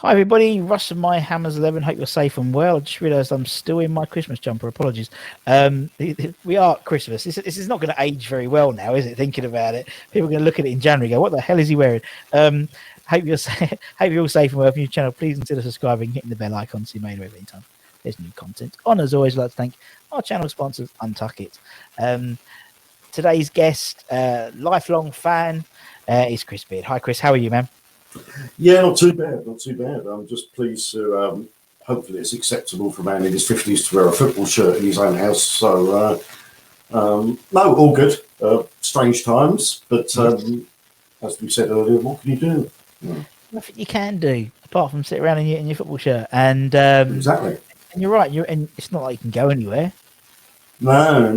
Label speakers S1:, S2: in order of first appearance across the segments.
S1: Hi everybody, Russ and my Hammers 11. Hope you're safe and well. I just realised I'm still in my Christmas jumper. Apologies. We are at Christmas. This is not going to age very well now, is it? Thinking about it, people are going to look at it in January and go, "What the hell is he wearing?" Hope you're all safe and well. From your channel, please consider subscribing, hitting the bell icon so you're made aware every time there's new content. On as always, I'd like to thank our channel sponsors, Untuck It. Today's guest, lifelong fan, is Chris Beard. Hi, Chris. How are you, man?
S2: Yeah, not too bad, not too bad. I'm just pleased to, hopefully it's acceptable for a man in his 50s to wear a football shirt in his own house. So, no, all good. Strange times, but as we said earlier, what can you do? Yeah.
S1: Nothing you can do apart from sit around in your football shirt. And
S2: exactly.
S1: And you're right. And it's not like you can go anywhere.
S2: No.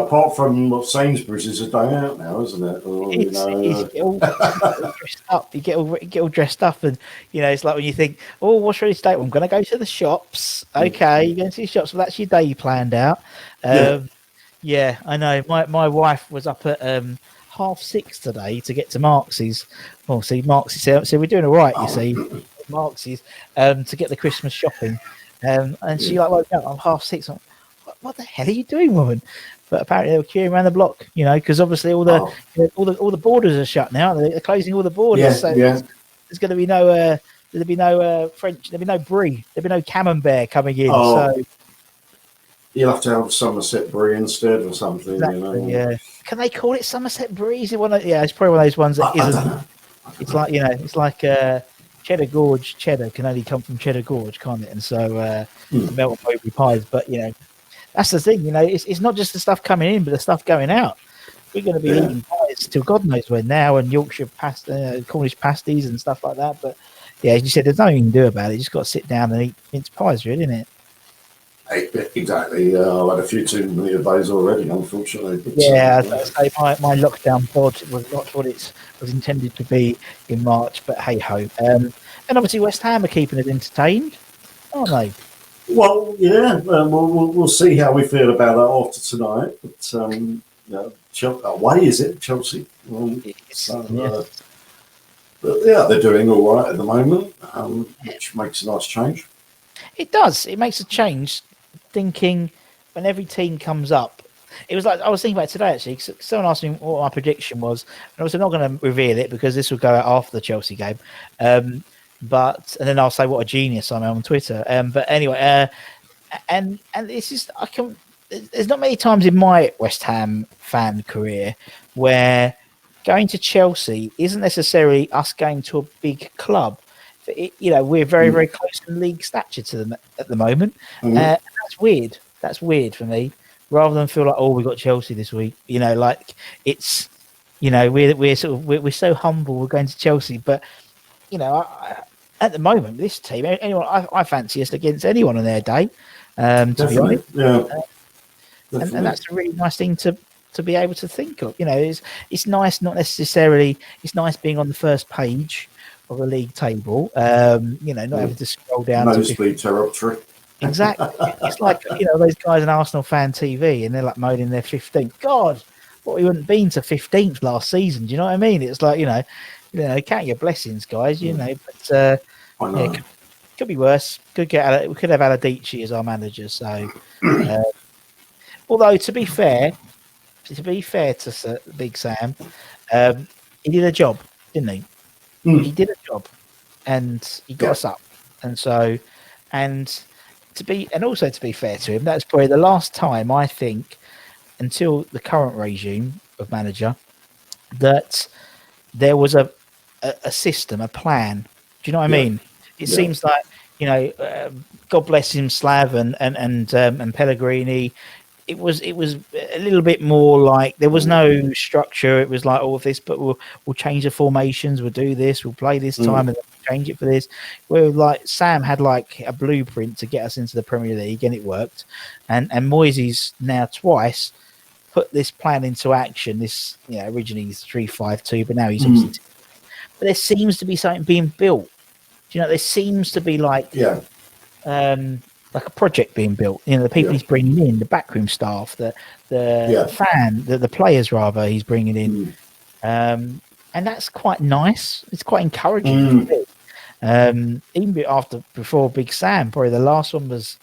S2: Apart from what Sainsbury's is a day out now, isn't it? Or,
S1: you get all dressed up. You get all dressed up, and it's like when you think, "Oh, what's ready today? Well, I'm going to go to the shops." Okay, you're going to the shops. Well, that's your day planned out. Yeah, I know. My wife was up at 6:30 today to get to Marks's. Well, see, Marks's. So we're doing all right. You see, Marks's to get the Christmas shopping, and she woke up on 6:30. What the hell are you doing, woman? But apparently they were queuing around the block, because obviously all the borders are shut now. They're closing all the borders, there's going to be no French, there'll be no brie, there'll be no camembert coming in. So
S2: you'll have to have Somerset brie instead or something.
S1: Exactly, yeah. Can they call it Somerset brie? Is it it's probably one of those ones that isn't. It's like it's like cheddar gorge cheddar can only come from cheddar gorge, can't it? And so melt Mowbray pies, but that's the thing, it's not just the stuff coming in, but the stuff going out. We're going to be eating pies till God knows when now, and Yorkshire pasta, Cornish pasties and stuff like that. But as you said, there's nothing you can do about it. You just got to sit down and eat mince pies, really, isn't it?
S2: Exactly. I've had a few too many of those already, unfortunately. But,
S1: my lockdown pod was not what it was intended to be in March, but hey ho. And obviously West Ham are keeping us entertained, aren't they?
S2: Well, we'll see how we feel about that after tonight. But away is it Chelsea? But they're doing all right at the moment, which makes a nice change. It
S1: does. It makes a change. Thinking when every team comes up, it was like I was thinking about it today actually. Someone asked me what my prediction was, and I was not going to reveal it because this will go out after the Chelsea game. And then I'll say what a genius I am on Twitter. But anyway, and it's just there's not many times in my West Ham fan career where going to Chelsea isn't necessarily us going to a big club. We're very, very close in league stature to them at the moment. That's weird. That's weird for me. Rather than feel like, oh, we got Chelsea this week. Like it's, we're so humble. We're going to Chelsea, but at the moment, this team, anyone I fancy us against anyone on their day. To be honest, and that's a really nice thing to be able to think of. It's nice, not necessarily. It's nice being on the first page of the league table. Not having to scroll down.
S2: Mostly territory.
S1: Exactly. It's like those guys on Arsenal fan TV, and they're like moaning their 15th. God, what we wouldn't been to 15th last season. Do you know what I mean? It's like count your blessings, guys. But could be worse. We could have Aladici as our manager. So, although to be fair to Big Sam, he did a job, didn't he? He did a job, and he got us up. And so, to be fair to him, that's probably the last time I think, until the current regime of manager, that there was a system, a plan. Do you know what I mean? It seems like God bless him, Slav and Pellegrini. It was a little bit more like there was no structure. It was like all of this, but we'll change the formations. We'll do this. We'll play this time and then change it for this. Where like Sam had like a blueprint to get us into the Premier League, and it worked. And Moyes now twice put this plan into action. This originally 3-5-2, but now he's obviously. But there seems to be something being built. There seems to be like a project being built. The people he's bringing in, the backroom staff, the players rather he's bringing in, and that's quite nice. It's quite encouraging. Even before Big Sam, probably the last one was.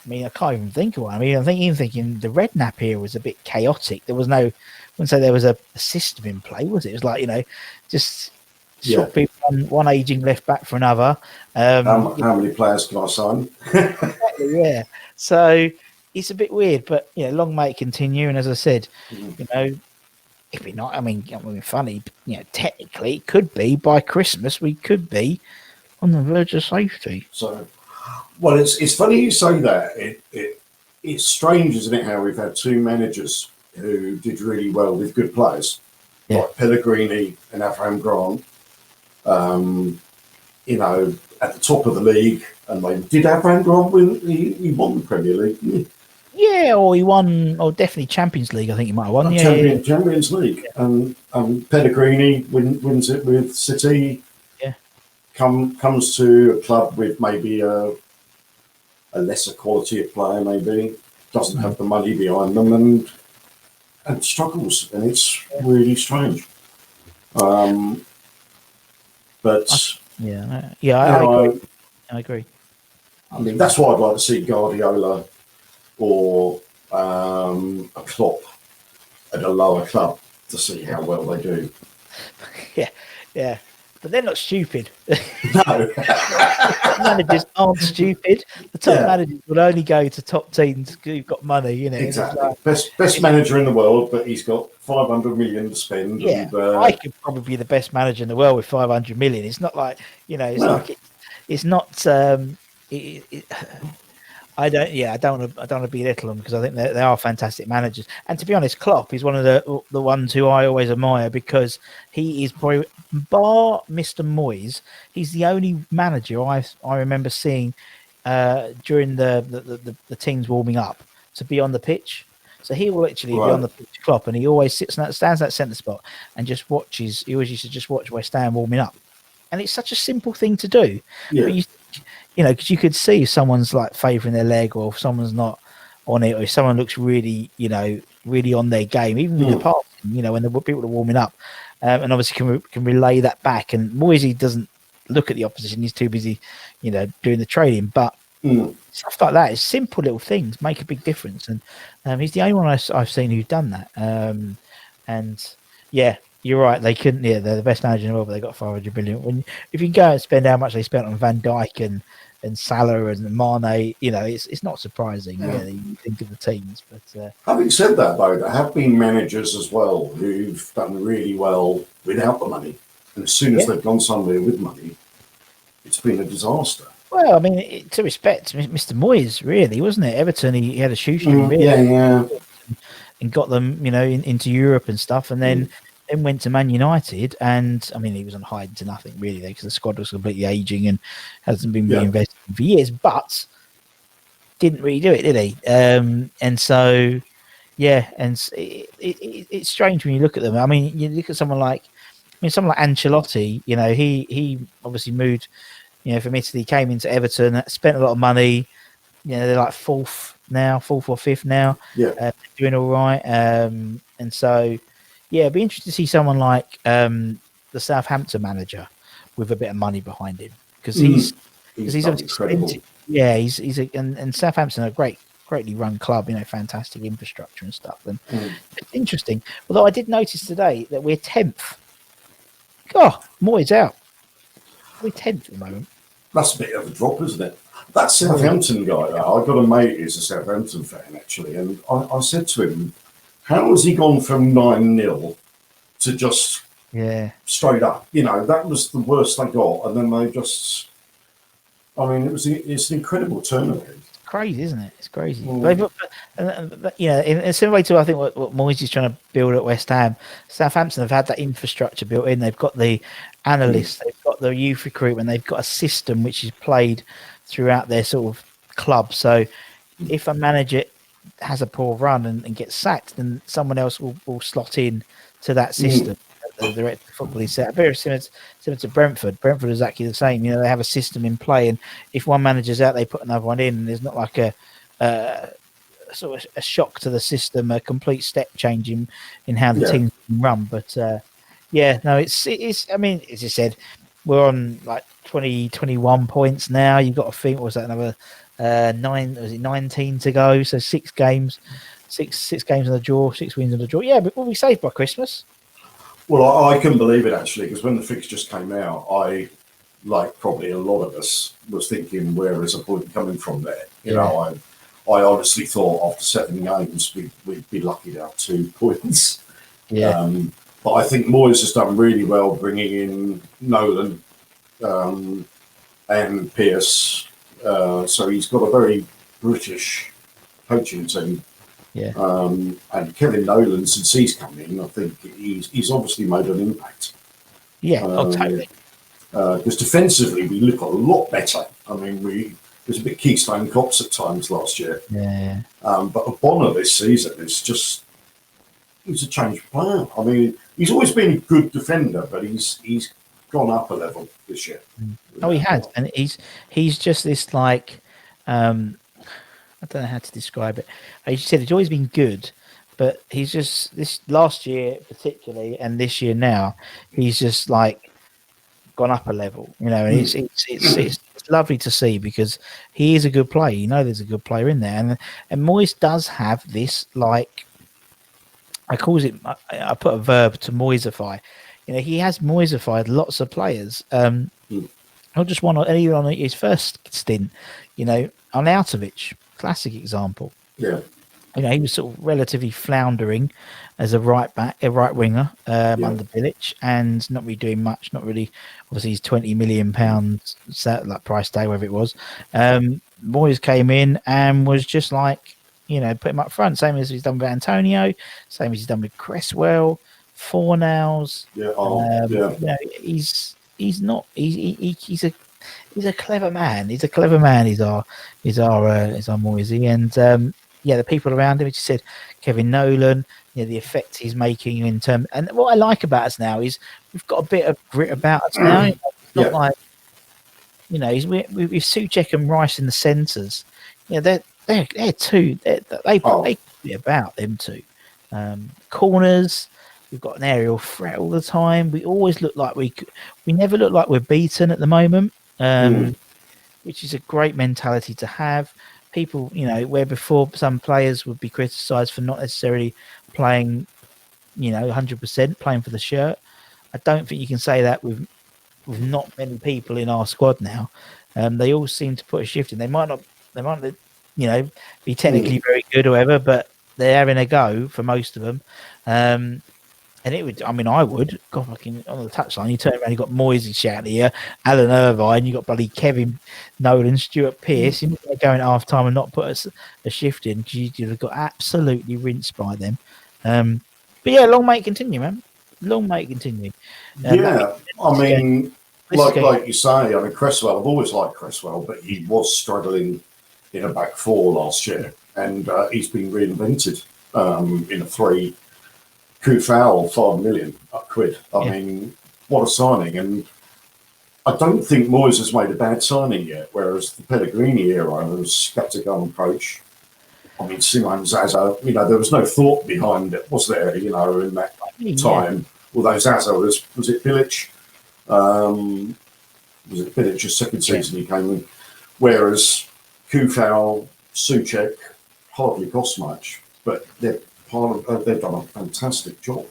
S1: I mean, I can't even think of one. I mean, even thinking the Redknapp era was a bit chaotic. There was no, I wouldn't say there was a system in play, was it? It was like, just swap people one aging left back for another.
S2: How many players can I sign?
S1: Exactly, yeah. So it's a bit weird, but long may it continue. And as I said, if it not, I mean, funny, but, technically it could be by Christmas we could be on the verge of safety.
S2: So, well, it's funny you say that. It's strange, isn't it, how we've had two managers who did really well with good players, like Pellegrini and Avram Grant. At the top of the league, and did Avram Grant win? He won the Premier League.
S1: Yeah, or he won, or definitely Champions League. I think he might have won.
S2: Champions League, and Pellegrini wins it with City.
S1: Yeah,
S2: comes to a club with maybe a lesser quality of player, maybe doesn't have the money behind them, and struggles, and it's really strange. But
S1: I agree.
S2: I mean, that's why I'd like to see Guardiola or a Klopp at a lower club to see how well they do.
S1: Yeah. But they're not stupid.
S2: No.
S1: Managers aren't stupid. The top managers would only go to top teams who've got money,
S2: Exactly. Best manager in the world, but he's got 500 million to spend.
S1: Yeah, and, I could probably be the best manager in the world with 500 million. It's not like, it's not. I don't want to belittle them, because I think they are fantastic managers. And to be honest, Klopp is one of the ones who I always admire, because he is probably, bar Mr. Moyes, he's the only manager I remember seeing during the teams warming up to be on the pitch. So he will literally be on the pitch, Klopp, and he always stands that centre spot and just watches. He always used to just watch West Ham warming up, and it's such a simple thing to do.
S2: Yeah.
S1: But because you could see if someone's like favouring their leg, or if someone's not on it, or if someone looks really, really on their game, even in the past, when the people are warming up, and obviously can relay that back. And Moyes doesn't look at the opposition; he's too busy, doing the training. But stuff like that, is simple little things, make a big difference. And he's the only one I've seen who's done that. And yeah, you're right. They couldn't. Yeah, they're the best manager in the world, but they got 500 million. If you can go and spend how much they spent on Van Dijk and Salah and Mane, it's not surprising. Really, you think of the teams. But
S2: having said that, though, there have been managers as well who've done really well without the money, and as soon as they've gone somewhere with money, it's been a disaster.
S1: Well, I mean, to respect Mr. Moyes, really, wasn't it? Everton, he had a shoestring, really, and got them, into Europe and stuff, and then went to Man United, and I mean, he was on hide to nothing really, because the squad was completely aging and hasn't been reinvested for years, but didn't really do it, did he? And so, and it's strange when you look at them. I mean, you look at someone like Ancelotti. He obviously moved, from Italy, came into Everton, spent a lot of money. They're like fourth or fifth now. Doing all right. And so, it'd be interesting to see someone like the Southampton manager with a bit of money behind him, because he's
S2: incredible.
S1: And Southampton are a greatly run club, fantastic infrastructure and stuff. And it's interesting. Although I did notice today that we're 10th. Oh, Moyes out. We're 10th at the moment.
S2: That's a bit of a drop, isn't it? That Southampton guy, I've got a mate who's a Southampton fan, actually, and I said to him, how has he gone from 9-0 to just straight up? That was the worst they got, and then they just, it's an incredible turnaround.
S1: It's crazy, isn't it? It's crazy. In a similar way to, I think, what Moyes is trying to build at West Ham, Southampton have had that infrastructure built in. They've got the analysts, they've got the youth recruitment, they've got a system which is played throughout their sort of club. So if a manager has a poor run and gets sacked, then someone else will slot in to that system. The director of football is set. Very similar to Brentford. Brentford is exactly the same. They have a system in play, and if one manager's out, they put another one in, and there's not like a sort of a shock to the system, a complete step change in how the team's run. But it's I mean, as you said, we're on like 21 points now. You've got to think, what was that, another 19 to go? So 6 games, six games on the draw, 6 wins on the draw. Yeah, but we'll be safe by Christmas.
S2: Well, I couldn't believe it actually, because when the fixtures came out, I, like probably a lot of us, was thinking, where is the point coming from there? You know, I honestly thought after 7 games we'd be lucky to have 2 points.
S1: Yeah.
S2: But I think Moyes has done really well bringing in Nolan and Pierce. So he's got a very British coaching team.
S1: Yeah.
S2: And Kevin Nolan, since he's come in, I think he's obviously made an impact.
S1: Yeah, totally.
S2: Because defensively, we look a lot better. I mean, it was a bit Keystone Cops at times last year.
S1: Yeah.
S2: But Bonner this season is just, he's a changed player. I mean, he's always been a good defender, but he's gone up a level this year.
S1: Oh, he has, and he's just this like, I don't know how to describe it. As you said, he's always been good, but he's just, this last year particularly, and this year now, he's just like gone up a level, you know. And it's lovely to see, because he is a good player. You know, there's a good player in there, and Moyes does have this, like, I put a verb to Moyesify. You know, he has Moyesified lots of players. Not just one, even on his first stint. You know, Arnautovic, classic example.
S2: Yeah.
S1: You know, he was sort of relatively floundering as a right winger under Bilic, and not really doing much. Not really. Obviously, he's £20 million like price tag, whatever it was. Moyes came in and was just like, you know, put him up front. Same as he's done with Antonio. Same as he's done with Cresswell, Fornals.
S2: Yeah.
S1: You know, he's not. He's a clever man. He's a clever man. He's our Moisey, and the people around him. As you said, Kevin Nolan. You know, the effect he's making in terms. And what I like about us now is we've got a bit of grit about us now. It's not like, you know, with Souček and Rice in the centres. You know, they're two. They be about them two. Corners. We've got an aerial threat all the time. We always look like we never look like we're beaten at the moment, which is a great mentality to have. People, you know, where before some players would be criticised for not necessarily playing, you know, 100%, playing for the shirt. I don't think you can say that with not many people in our squad now. They all seem to put a shift in. They might not, you know, be technically very good or whatever, but they're having a go for most of them. And it would, I mean, I would, God, fucking on the touchline, you turn around, you got Moyes shouting here, Alan Irvine, you got bloody Kevin Nolan, Stuart Pearce. You're not going to go in half time and not put a shift in, because you'd have got absolutely rinsed by them. But yeah, long may it continue, man. Long may it continue.
S2: I mean, like you say, I mean, Cresswell, I've always liked Cresswell, but he was struggling in a back four last year, and he's been reinvented in a 3 Kufal, £5 million quid. I mean, what a signing. And I don't think Moyes has made a bad signing yet, whereas the Pellegrini era was scattergun approach. I mean, Simon Zaza, you know, there was no thought behind it, was there, you know, in that time? Although Zaza was it Bilic? Was it Bilic's second season he came in? Whereas Kufal, Souček hardly cost much, but they've done a fantastic job.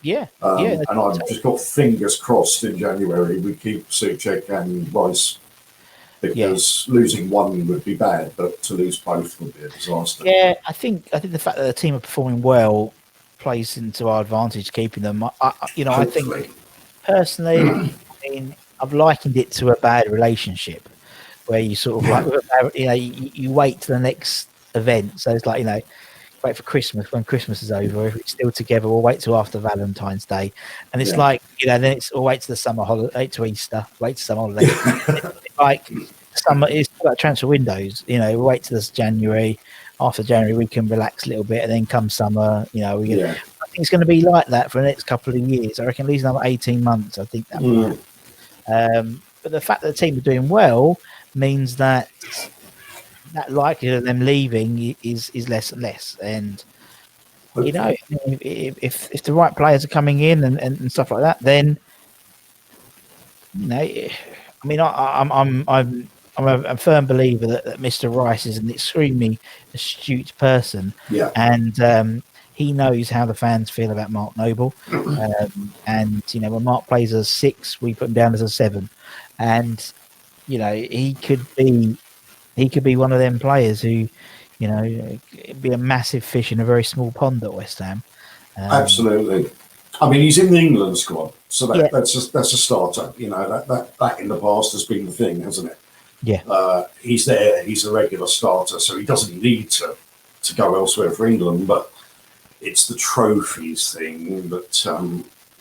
S2: And I've just got fingers crossed in January we keep Souček and Rice, because losing one would be bad, but to lose both would be a disaster.
S1: Yeah, I think the fact that the team are performing well plays into our advantage, keeping them. I think personally, I mean, I've likened it to a bad relationship, where you sort of like, you know, you wait to the next event. So it's like, you know, wait for Christmas. When Christmas is over, if it's still together, we'll wait till after Valentine's Day. And it's like, you know, then we'll wait to the summer holiday, wait to Easter, wait to summer holiday. Like summer, it's like transfer windows. You know, we'll wait till this January. After January, we can relax a little bit, and then come summer, you know, I think it's going to be like that for the next couple of years. I reckon at least another 18 months. I think that will. But the fact that the team are doing well means that likelihood of them leaving is less and less. And you know, if the right players are coming in and stuff like that, then I mean, I'm a firm believer that Mr. Rice is an extremely astute person,
S2: Yeah,
S1: and he knows how the fans feel about Mark Noble. And when Mark plays as a 6, we put him down as a 7, and he could be one of them players who, be a massive fish in a very small pond at West Ham.
S2: absolutely. I mean, he's in the England squad, so
S1: Yeah,
S2: that's a starter. That in the past has been the thing, hasn't it?
S1: yeah,
S2: He's there. He's a regular starter, so he doesn't need to go elsewhere for England. But it's the trophies thing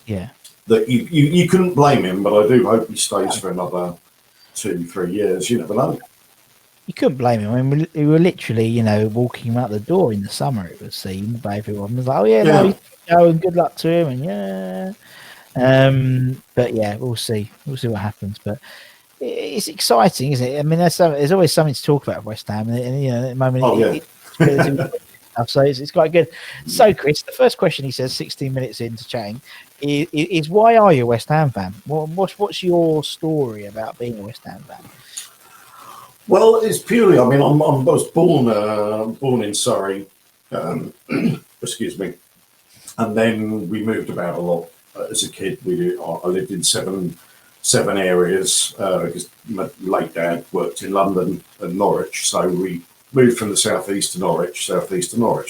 S1: yeah.
S2: that you couldn't blame him. But I do hope he stays for another 2-3 years. You never know.
S1: You couldn't blame him. I mean, we were literally, walking him out the door in the summer. It was seen by everyone. It was like, oh yeah, no,
S2: Yeah.
S1: he's going. Good luck to him, and yeah. But yeah, we'll see. We'll see what happens. But it's exciting, isn't it? I mean, there's always something to talk about with West Ham, and at the moment,
S2: Oh yeah.
S1: it's relatively stuff, so it's quite good. So, Chris, the first question he says, 16 minutes into chatting, is why are you a West Ham fan? What's your story about being a West Ham fan?
S2: Well, it's purely. I mean, I was born in Surrey. Excuse me, and then we moved about a lot as a kid. I lived in seven areas because my late dad worked in London and Norwich, so we moved from the southeast to Norwich,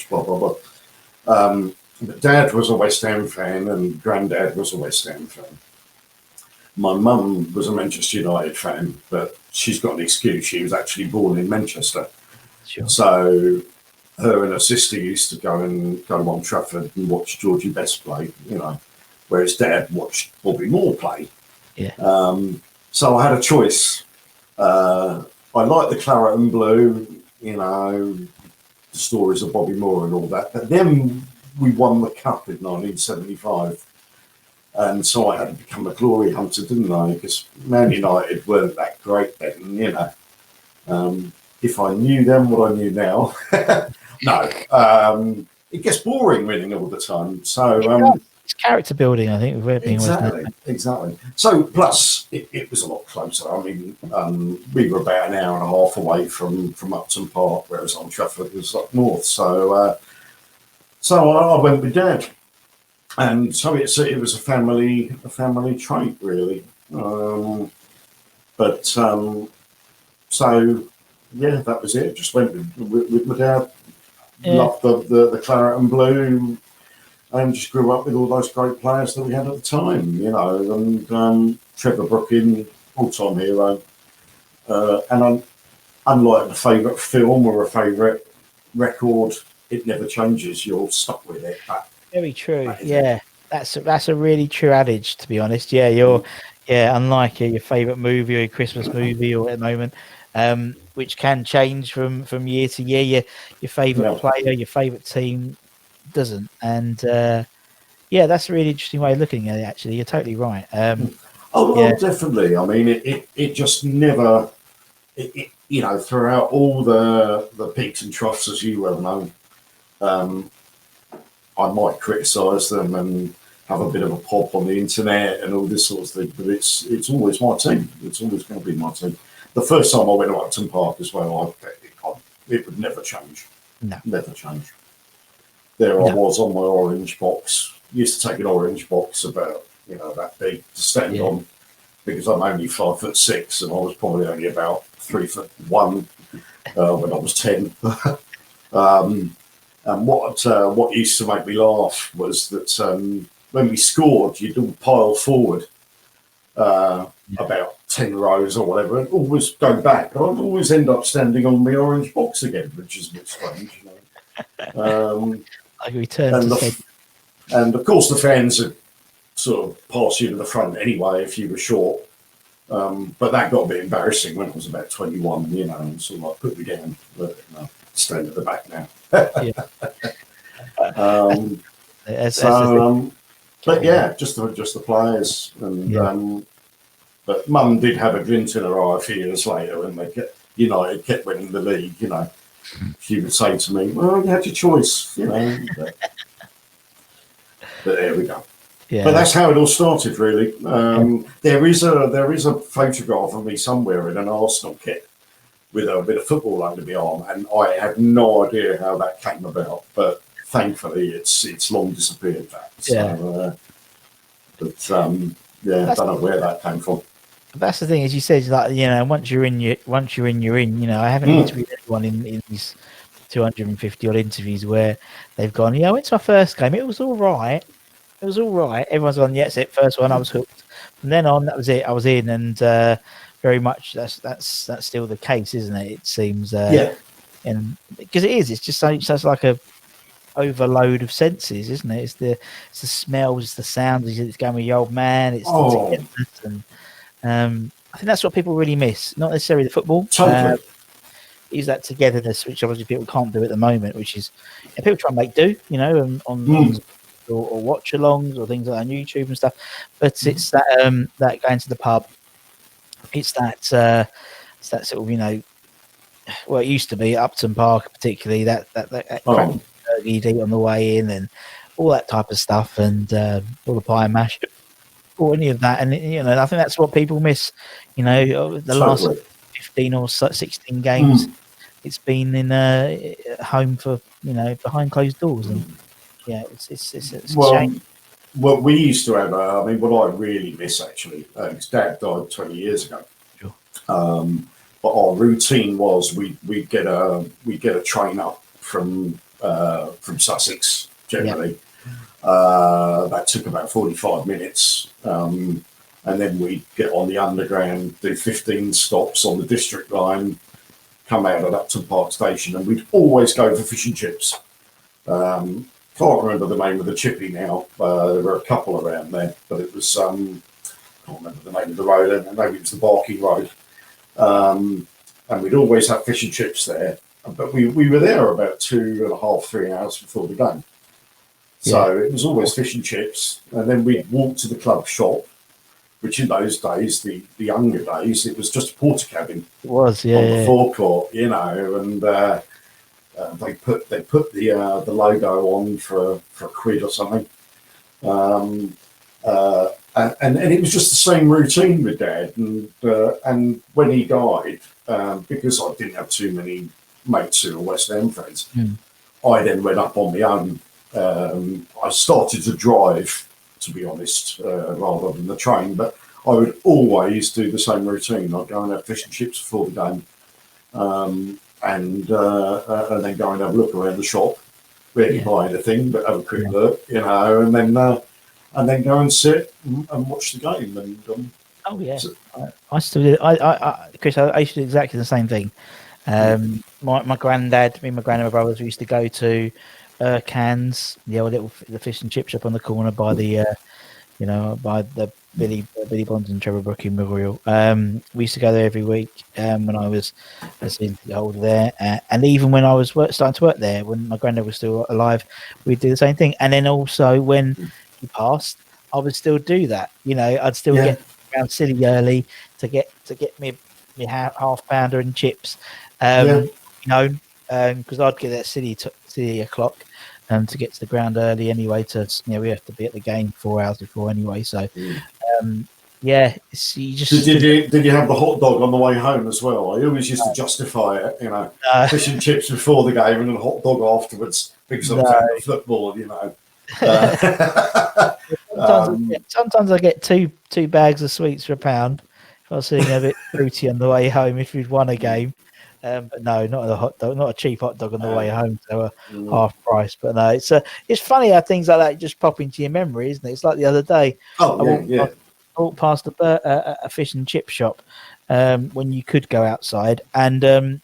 S2: blah blah blah. But Dad was a West Ham fan, and Granddad was a West Ham fan. My mum was a Manchester United fan, but she's got an excuse. She was actually born in Manchester,
S1: Sure.
S2: so her and her sister used to go on Trafford and watch Georgie Best play. Whereas Dad watched Bobby Moore play.
S1: Yeah.
S2: So I had a choice. I liked the claret and blue, the stories of Bobby Moore and all that. But then we won the cup in 1975. And so I had to become a glory hunter, didn't I? Because Man United weren't that great then, If I knew then what I knew now, no. It gets boring winning all the time. So
S1: it's character building, I think. With being
S2: exactly. So plus it was a lot closer. I mean, we were about an hour and a half away from Upton Park, whereas Old Trafford was up north. So I went with Dad, and so it was a family trait really. So yeah, that was it. Just went with my dad.
S1: Yeah.
S2: Loved the claret and blue, and just grew up with all those great players that we had at the time, and Trevor Brooking, all-time hero. And unlike a favourite film or a favourite record, it never changes. You're stuck with it.
S1: Very true. Yeah, that's a really true adage, to be honest. Yeah, unlike your favourite movie or your Christmas movie or at the moment, which can change from year to year. Your favourite player, your favourite team doesn't. And that's a really interesting way of looking at it. Actually, you're totally right.
S2: Definitely. I mean, it just never. Throughout all the peaks and troughs, as you well know, I might criticise them and have a bit of a pop on the internet and all this sort of thing, but it's always my team. It's always going to be my team. The first time I went to Upton Park as well, it would never change.
S1: No.
S2: Never change. I was on my orange box. Used to take an orange box about that big to stand on, because I'm only 5'6" and I was probably only about 3'1" when I was 10. And what used to make me laugh was that when we scored, you'd all pile forward about 10 rows or whatever, and always go back. I'd always end up standing on the orange box again, which is a bit strange.
S1: Like return to
S2: and of course, the fans would sort of pass you to the front anyway if you were short. But that got a bit embarrassing when I was about 21, and sort of like put me down, but stand at the back now. But yeah, just the players, and but Mum did have a glint in her eye a few years later when United kept winning the league. She would say to me, "Well, you had your choice," but there we go. But that's how it all started, really. There is a photograph of me somewhere in an Arsenal kit with a bit of football under my arm, and I have no idea how that came about. But thankfully, it's long disappeared. I don't know where that came from.
S1: That's the thing, as you said, like, you know, once you're in, you're in. You know, I haven't interviewed anyone in these 250 odd interviews where they've gone, yeah, I went to our first game, it was all right. It was all right. Everyone's on, yeah, it's it. First one, I was hooked. From then on, that was it. I was in, and very much that's still the case, isn't it? It seems, and because it is, it's just such like a overload of senses, isn't it? It's the smells, it's the sounds. It's going with your old man. It's the togetherness, and I think that's what people really miss. Not necessarily the football.
S2: Totally.
S1: Is that togetherness, which obviously people can't do at the moment, which is people try and make do, you know, on or watch alongs or things like that on YouTube and stuff. But it's that that going to the pub. It's that sort of, you know, well, it used to be Upton Park, particularly that crack you'd eat on the way in and all that type of stuff, and all the pie and mash or any of that. And you know, I think that's what people miss. You know, the last 15 or 16 games, it's been in home for, you know, behind closed doors, and yeah, it's a shame.
S2: Well, we used to have. I mean, what I really miss actually, his dad died 20 years ago.
S1: Sure.
S2: But our routine was we'd get a train up from Sussex generally. That took about 45 minutes. And then we'd get on the underground, do 15 stops on the district line, come out at Upton Park station, and we'd always go for fish and chips. Can't remember the name of the chippy now. There were a couple around there, but it was, can't remember the name of the road, and maybe it was the Barking Road. And we'd always have fish and chips there. But we were there about 2.5, 3 hours before the game. So it was always fish and chips. And then we'd walk to the club shop, which in those days, the younger days, it was just a porter cabin.
S1: It was,
S2: on the forecourt, you know, and they put the logo on for a quid or something. And it was just the same routine with Dad. And when he died, because I didn't have too many mates who were West Ham fans, I then went up on my own. I started to drive, to be honest, rather than the train, but I would always do the same routine. I'd go and have fish and chips before the game, and then go and have a look around the shop. Really buy anything, but have a quick look, you know, and then go and sit and watch the game. And
S1: I still did. Chris, I used to do exactly the same thing. My granddad, me and my granddad and my brothers, we used to go to Cans, the old little fish and chip shop on the corner by the by the Billy Bonds and Trevor Brook in Memorial. We used to go there every week when I was older there, and even when I was starting to work there, when my granddad was still alive, we'd do the same thing. And then also when he passed, I would still do that. You know, I'd still get around silly early to get me half pounder and chips. You know, because I'd get there silly o'clock. To get to the ground early anyway, we have to be at the game 4 hours before anyway. So, it's, you just
S2: did you have the hot dog on the way home as well? I always used to justify it, you know, fish and chips before the game and then a hot dog afterwards because I was at football, you know.
S1: Sometimes I get two bags of sweets for £1 if I was feeling a bit fruity on the way home if we'd won a game. But no, not a hot dog, not a cheap hot dog on the way home, so half price. But no, it's funny how things like that just pop into your memory, isn't it? It's like the other day, I walked past a fish and chip shop when you could go outside, and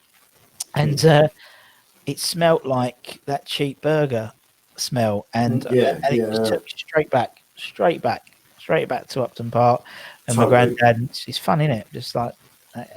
S1: it smelt like that cheap burger smell, and it just took straight back to Upton Park, and my granddad. It's fun, isn't it? Just like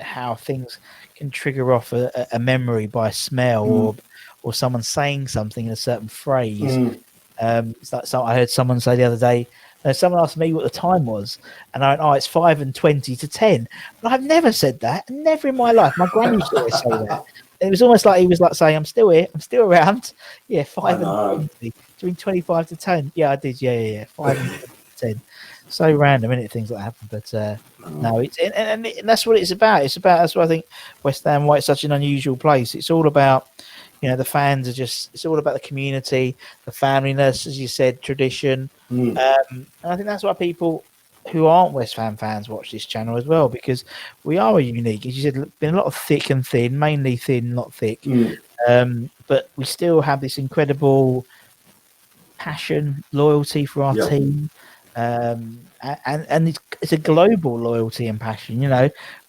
S1: how things can trigger off a memory by smell or someone saying something in a certain phrase. It's like I heard someone say the other day. Someone asked me what the time was, and I went, "Oh, it's 5:20 to 10." And I've never said that, never in my life. My granny used to always say that. It was almost like he was like saying, "I'm still here, I'm still around." Yeah, 5:20 between 25 to 10. Yeah, I did. Yeah. 5:20 to 10. So random, isn't it? Things like that happen. But no, it's and that's what it's about. That's what I think West Ham, why it's such an unusual place. It's all about, the fans are it's all about the community, the familyness, as you said, tradition. And I think that's why people who aren't West Ham fans watch this channel as well, because we are a unique, as you said, been a lot of thick and thin, mainly thin, not thick. But we still have this incredible passion, loyalty for our team. And it's a global loyalty and passion.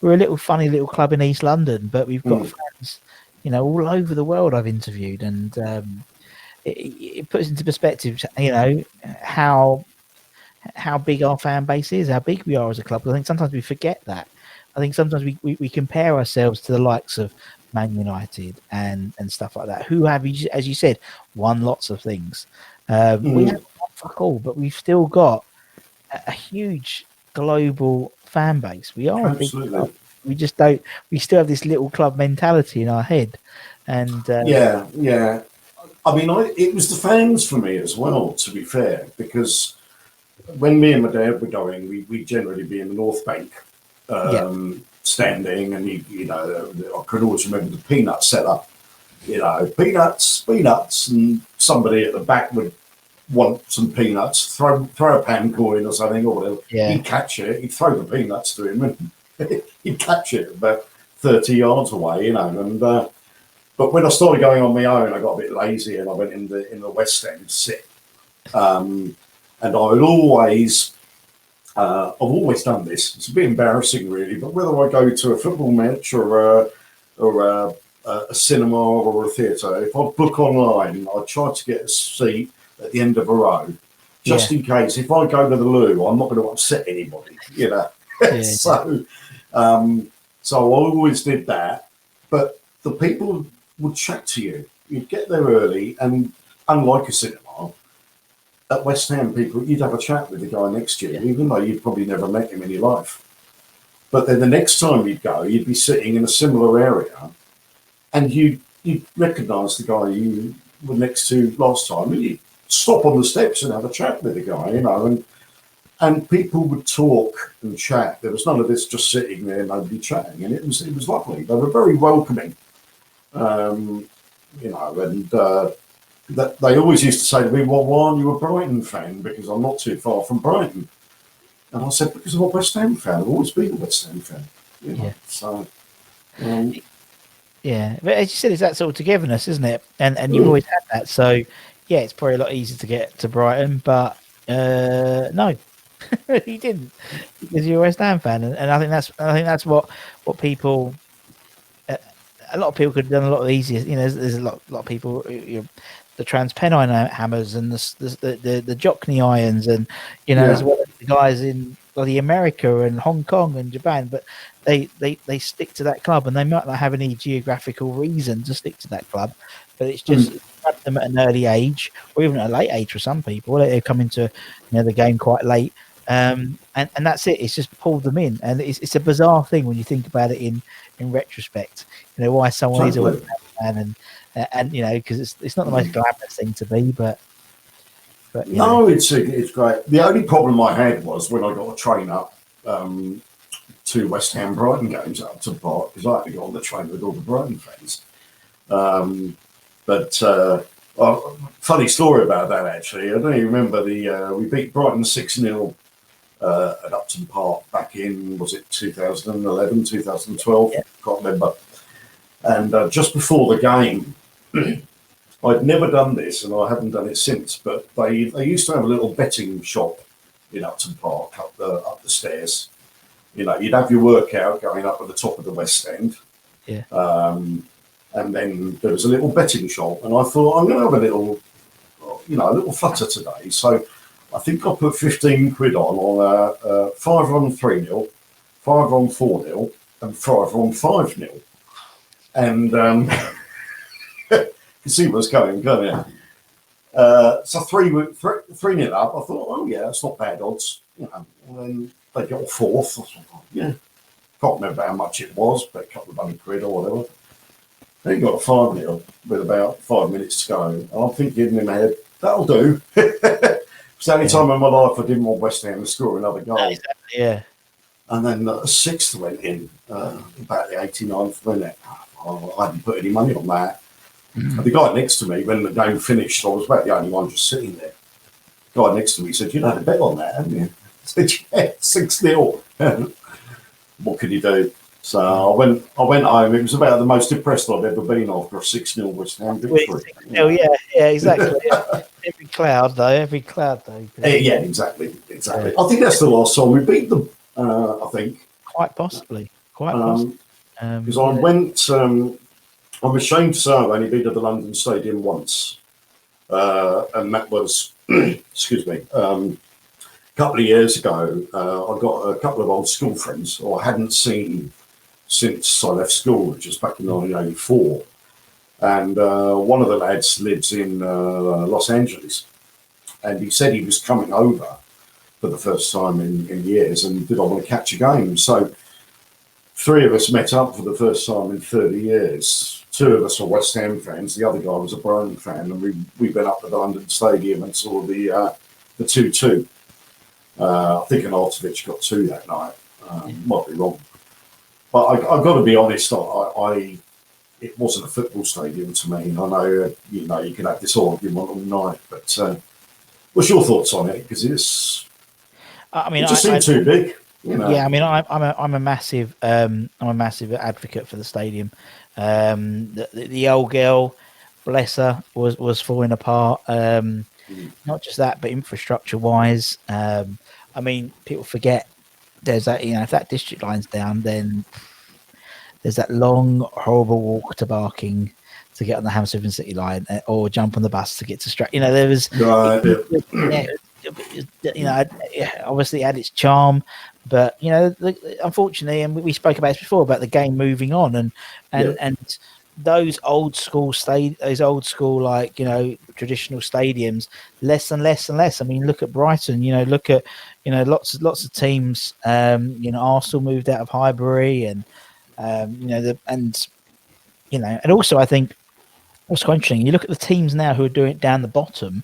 S1: We're a little funny little club in East London, but we've got fans, all over the world I've interviewed, and it puts into perspective, how big our fan base is, how big we are as a club. I think sometimes we forget that. I think sometimes we compare ourselves to the likes of Man United and stuff like that, who have, as you said, won lots of things. We haven't won fuck all, but we've still got a huge global fan base. We are a big club. We just don't. We still have this little club mentality in our head, and
S2: yeah. I mean, it was the fans for me as well. To be fair, because when me and my dad were going, we generally be in the North Bank, standing, and I can always remember the peanut setup. Peanuts, and somebody at the back would want some peanuts, throw a pan coin or something, or whatever. He'd catch it, he'd throw the peanuts to him, and he'd catch it about 30 yards away, and but when I started going on my own, I got a bit lazy and I went in the West End to sit. And I would always, I've always done this. It's a bit embarrassing, really, but whether I go to a football match or a cinema or a theatre, if I book online, I try to get a seat at the end of a row, just in case. If I go to the loo, I'm not going to upset anybody, So I always did that. But the people would chat to you. You'd get there early, and unlike a cinema, at West Ham, you'd have a chat with the guy next to you, even though you'd probably never met him in your life. But then the next time you'd go, you'd be sitting in a similar area, and you'd recognise the guy you were next to last time, and you'd stop on the steps and have a chat with the guy, and people would talk and chat. There was none of this just sitting there, nobody chatting, and it was lovely. They were very welcoming, and that they always used to say to me, "Well, why aren't you a Brighton fan?" Because I'm not too far from Brighton. And I said, because I'm a West Ham fan. I've always been a West Ham fan. So,
S1: but as you said, it's that sort of togetherness, isn't it? And you've always had that. So, it's probably a lot easier to get to Brighton, but no, you didn't, because you're a West Ham fan, and I think that's what people. A lot of people could have done a lot easier. There's a lot of people. The Transpennine hammers and the Jockney irons, and as well as the guys in bloody America and Hong Kong and Japan, but they stick to that club, and they might not have any geographical reason to stick to that club, but it's just grabbed them at an early age, or even at a late age for some people. They come into the game quite late, and that's it. It's just pulled them in, and it's a bizarre thing when you think about it in retrospect. Why someone is always a fan, and because it's not the most glamorous thing to be, but
S2: no, it's great. The only problem I had was when I got a train up to West Ham Brighton games at Upton Park, because I had to go on the train with all the Brighton fans. Funny story about that, actually. I don't even remember we beat Brighton 6-0 at Upton Park back in, was it 2011, 2012? Can't remember. And just before the game, I'd never done this, and I haven't done it since, but they used to have a little betting shop in Upton Park up the stairs. You'd have your workout going up at the top of the West End. And then there was a little betting shop, and I thought, I'm going to have a little flutter today. So I think I put 15 quid on 5 on 3-0, 5 on 4-0, and 5 on 5-0. And you see what's going, can't you? So 3-0 up. I thought, oh yeah, that's not bad odds. And then they got fourth. I thought, can't remember how much it was, but a couple of £100 or whatever. Then you got a 5-0 with about 5 minutes to go. And I'm thinking in my head, that'll do. It's the only time in my life I didn't want West Ham to score another goal.
S1: Exactly, yeah.
S2: And then a sixth went in about the 89th minute. I hadn't put any money on that. And the guy next to me, when the game finished, I was about the only one just sitting there. The guy next to me said, "You had a bet on that, haven't you?" I said, "Yeah, 6-0. What could you do?" So I went home. It was about the most depressed I've ever been after a 6-0 West Ham victory.
S1: Yeah, exactly. Every cloud, though.
S2: Yeah, exactly. I think that's the last time we beat them. I think
S1: quite possibly.
S2: Because I went. I'm ashamed to say I've only been to the London Stadium once, and that was, excuse me, a couple of years ago. I got a couple of old school friends who I hadn't seen since I left school, which was back in 1984. And one of the lads lives in Los Angeles, and he said he was coming over for the first time in years, and did I want to catch a game? So 3 of us met up for the first time in 30 years. 2 of us were West Ham fans. The other guy was a Brighton fan, and we went up to the London Stadium and saw the 2-2. I think Arnautovic got 2 that night. Might be wrong, but I've got to be honest. It wasn't a football stadium to me. I know you can have this argument all night, but what's your thoughts on it? Because it just seemed too big.
S1: Yeah, I mean, I'm a massive advocate for the stadium. The old girl, bless her, was falling apart. Not just that, but infrastructure wise. I mean, people forget there's that. If that district line's down, then there's that long, horrible walk to Barking to get on the Hammersmith City line, or jump on the bus to get to Stratford. There was obviously it had its charm, but unfortunately, and we spoke about this before about the game moving on, and those old school like traditional stadiums, less and less and less. I mean, look at Brighton. Look at lots of teams. Arsenal moved out of Highbury, and and also I think what's quite interesting. You look at the teams now who are doing it down the bottom.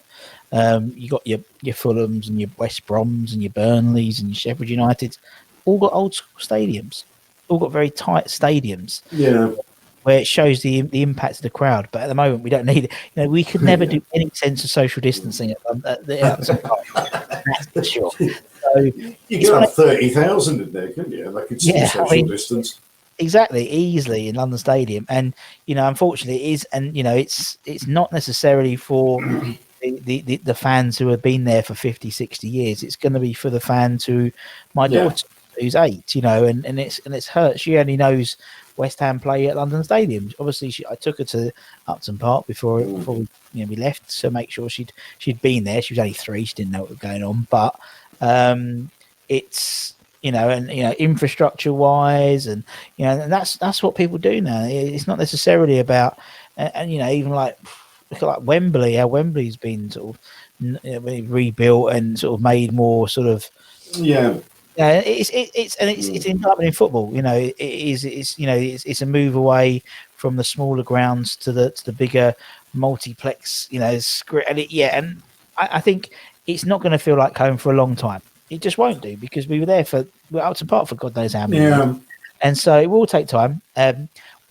S1: You got your Fulhams and your West Broms and your Burnleys and your Sheffield Uniteds, all got old school stadiums, all got very tight stadiums.
S2: Yeah,
S1: where it shows the impact of the crowd. But at the moment, we don't need it. We could never do any sense of social distancing at the outside. That's for sure. So
S2: you could have 30,000 in there, couldn't you? They could still social distance.
S1: Exactly, easily in London Stadium, and unfortunately, it is, and it's not necessarily for the fans who have been there for 50, 60 years. It's going to be for the fans who, my daughter, who's 8, and it's her. She only knows West Ham play at London Stadium. Obviously, I took her to Upton Park before we left to make sure she'd been there. She was only 3; she didn't know what was going on. But it's infrastructure wise, and and that's what people do now. It's not necessarily about and even like look at Wembley. How Wembley's been sort of rebuilt and sort of made more sort of it's indictment in football. It's a move away from the smaller grounds to the bigger multiplex. And I think it's not going to feel like home for a long time. It just won't do, because we were there we're Upton Park for God knows how many years. And so it will take time.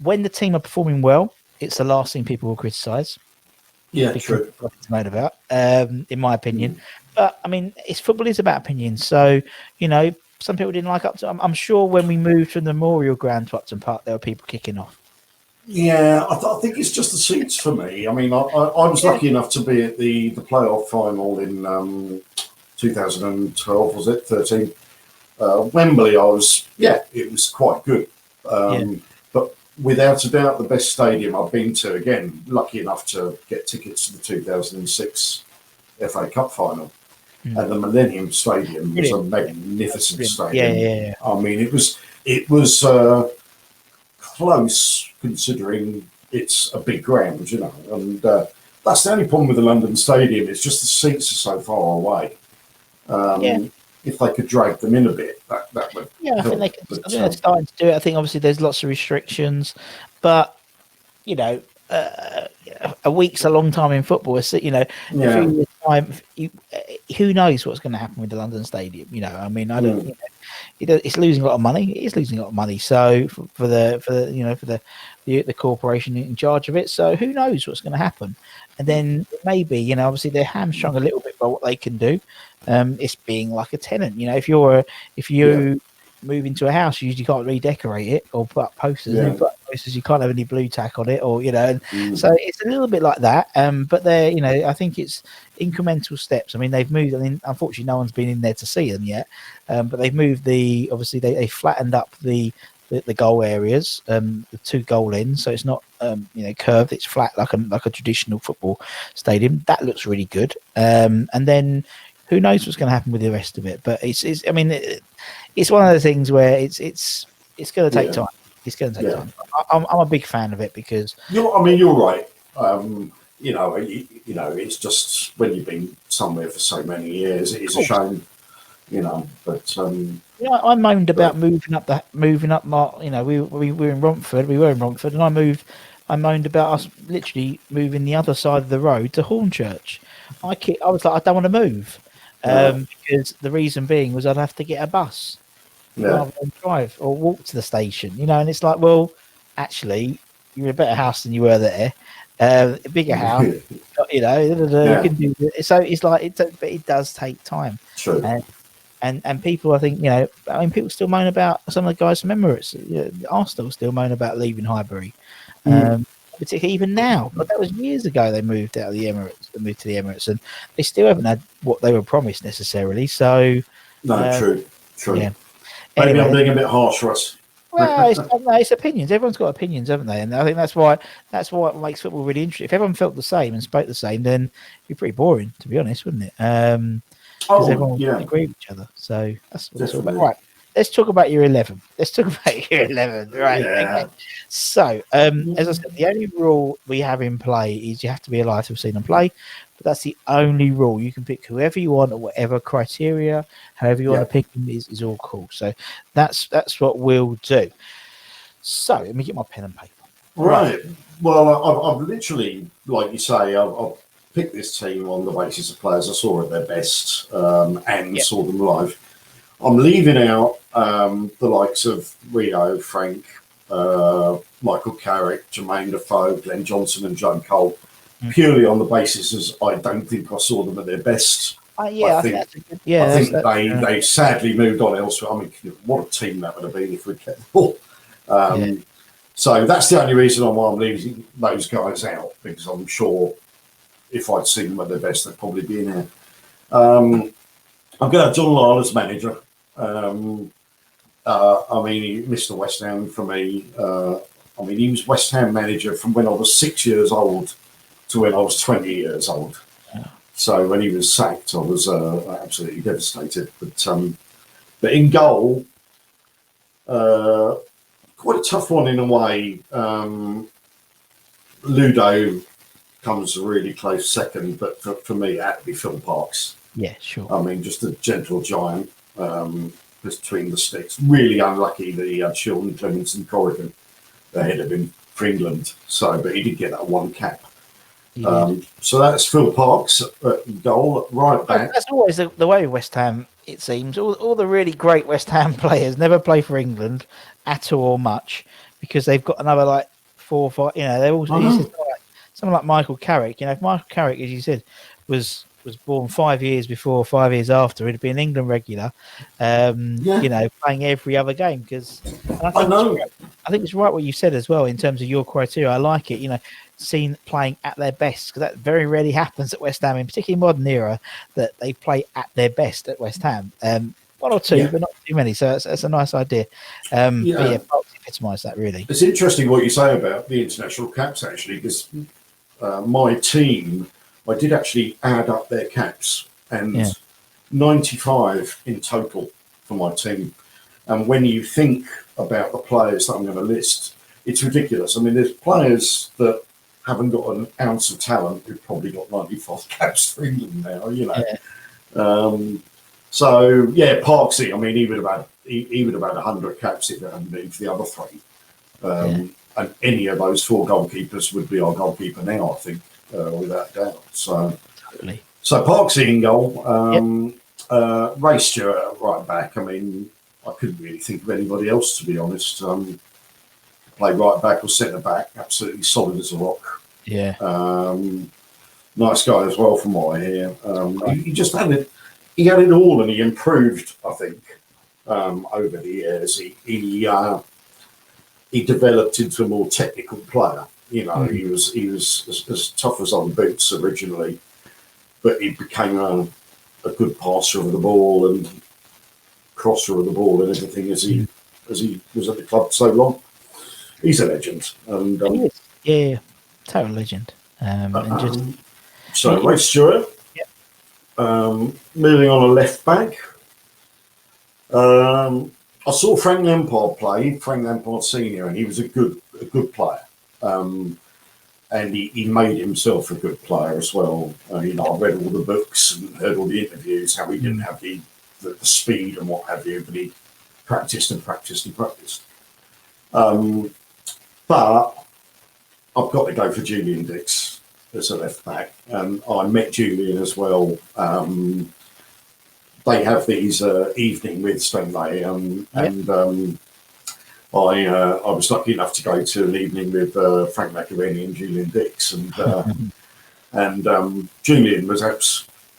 S1: When the team are performing well, it's the last thing people will criticise.
S2: Yeah, true.
S1: To moan about, in my opinion. But I mean, football is about opinion. So some people didn't like Upton. I'm sure when we moved from the Memorial Ground to Upton Park, there were people kicking off.
S2: Yeah, I think it's just the seats for me. I mean, I was lucky enough to be at the playoff final in 2012, was it 13? Wembley, it was quite good. But without a doubt, the best stadium I've been to. Again, lucky enough to get tickets to the 2006 FA Cup final. And the Millennium Stadium was a magnificent stadium.
S1: Yeah.
S2: I mean, it was close, considering it's a big ground, and that's the only problem with the London Stadium. It's just the seats are so far away. If they could drag them in a bit, that would
S1: I think they could. I think they're starting to do it. I think obviously there's lots of restrictions, but a week's a long time in football. A few years time, who knows what's going to happen with the London Stadium? I mean, I don't. It's losing a lot of money. It is losing a lot of money. So for the corporation in charge of it. So who knows what's going to happen? And then maybe obviously they're hamstrung a little bit by what they can do. It's being like a tenant. If you move into a house, you usually can't redecorate it or put up posters. And if you put up posters, you can't have any blue tack on it, or so it's a little bit like that. But they're I think it's incremental steps. I mean, they've moved. I mean, unfortunately, no one's been in there to see them yet. But they've moved obviously they flattened up the goal areas, the 2 goal ends, so it's not curved. It's flat like a traditional football stadium. That looks really good. And then who knows what's going to happen with the rest of it? But it's I mean, it's one of the things where it's going to take time. It's going to take time. I'm a big fan of it because
S2: you're right. It's just when you've been somewhere for so many years, it is a shame. But
S1: I moaned about moving up my. We were in Romford. And I moaned about us literally moving the other side of the road to Hornchurch. I was like, I don't want to move, because the reason being was I'd have to get a bus rather than drive or walk to the station. And it's like, well, actually, you're in a better house than you were there. A bigger house, you can do it. So it's like but it does take time.
S2: True.
S1: And people, I think, people still moan about some of the guys from Emirates. Arsenal still moan about leaving Highbury, particularly even now. But that was years ago. They moved out of the Emirates. They moved to the Emirates, and they still haven't had what they were promised necessarily. So,
S2: true.
S1: Yeah.
S2: Maybe
S1: Anyway,
S2: I'm being a bit harsh, Russ.
S1: Well, it's opinions. Everyone's got opinions, haven't they? And I think that's what makes football really interesting. If everyone felt the same and spoke the same, then it'd be pretty boring, to be honest, wouldn't it? Because everyone would agree with each other. So that's what it's all about. Right. Let's talk about your 11. Right.
S2: Yeah.
S1: Okay. So, as I said, the only rule we have in play is you have to be alive to have seen them play. But that's the only rule. You can pick whoever you want or whatever criteria, however you want to pick them is all cool. So that's what we'll do. So let me get my pen and paper.
S2: Right. Well, I've literally, like you say, I've picked this team on the basis of players I saw at their best and saw them live. I'm leaving out the likes of Rio, Frank, Michael Carrick, Jermaine Defoe, Glenn Johnson and Joe Cole, purely on the basis as I don't think I saw them at their best. I think they sadly moved on elsewhere. I mean, what a team that would have been if we'd kept the ball. So that's the only reason why I'm leaving those guys out, because I'm sure if I'd seen them at their best, they'd probably be in there. I'm going to have John Lyle as manager. I mean, he missed the West Ham for me. He was West Ham manager from when I was 6 years old to when I was 20 years old. So when he was sacked, I was absolutely devastated. But in goal, quite a tough one in a way. Ludo comes a really close second, but for me, it had to be Phil Parks.
S1: Yeah, sure.
S2: I mean, just a gentle giant between the sticks. Really unlucky that he had Shilton, Clements and Corrigan ahead of him for England. But he did get that one cap. So that's Phil Parks at goal, right back.
S1: That's always the way with West Ham, it seems. All the really great West Ham players never play for England at all or much, because they've got another 4 or 5. They're all someone like Michael Carrick. If Michael Carrick, as you said, was born 5 years before, 5 years after, he'd be an England regular. Playing every other game. Because I think it's right what you said as well in terms of your criteria. I like it. Seen playing at their best, because that very rarely happens at West Ham, in particularly modern era, that they play at their best at West Ham. One or two, but not too many. So that's a nice idea. Parks epitomise that really.
S2: It's interesting what you say about the international caps, actually, because my team, I did actually add up their caps, and 95 in total for my team. And when you think about the players that I'm going to list, it's ridiculous. I mean, there's players that haven't got an ounce of talent who've probably got 95 caps for England now, Parksy, I mean, he would have had 100 caps if it hadn't been for the other three. And any of those 4 goalkeepers would be our goalkeeper now, I think, without doubt. So So Parksy in goal, Ray Stewart at right back. I mean, I couldn't really think of anybody else, to be honest. Play right back or centre back, absolutely solid as a rock.
S1: Yeah.
S2: Nice guy as well, from what I hear. He just had it. He had it all, and he improved, I think, over the years. He developed into a more technical player. You know, he was as tough as on boots originally, but he became a good passer of the ball and crosser of the ball and everything as he was at the club so long. He's a legend, and
S1: He is. Yeah, total legend.
S2: So Ray Stewart. Moving on a left back. I saw Frank Lampard play, Frank Lampard Senior, and he was a good player. And he made himself a good player as well. You know, I read all the books and heard all the interviews, how he didn't have the speed and what have you, but he practiced and practiced and practiced. But I've got to go for Julian Dix as a left back. I met Julian as well. They have these evening with, don't they? I was lucky enough to go to an evening with Frank McAvenny and Julian Dix, and Julian was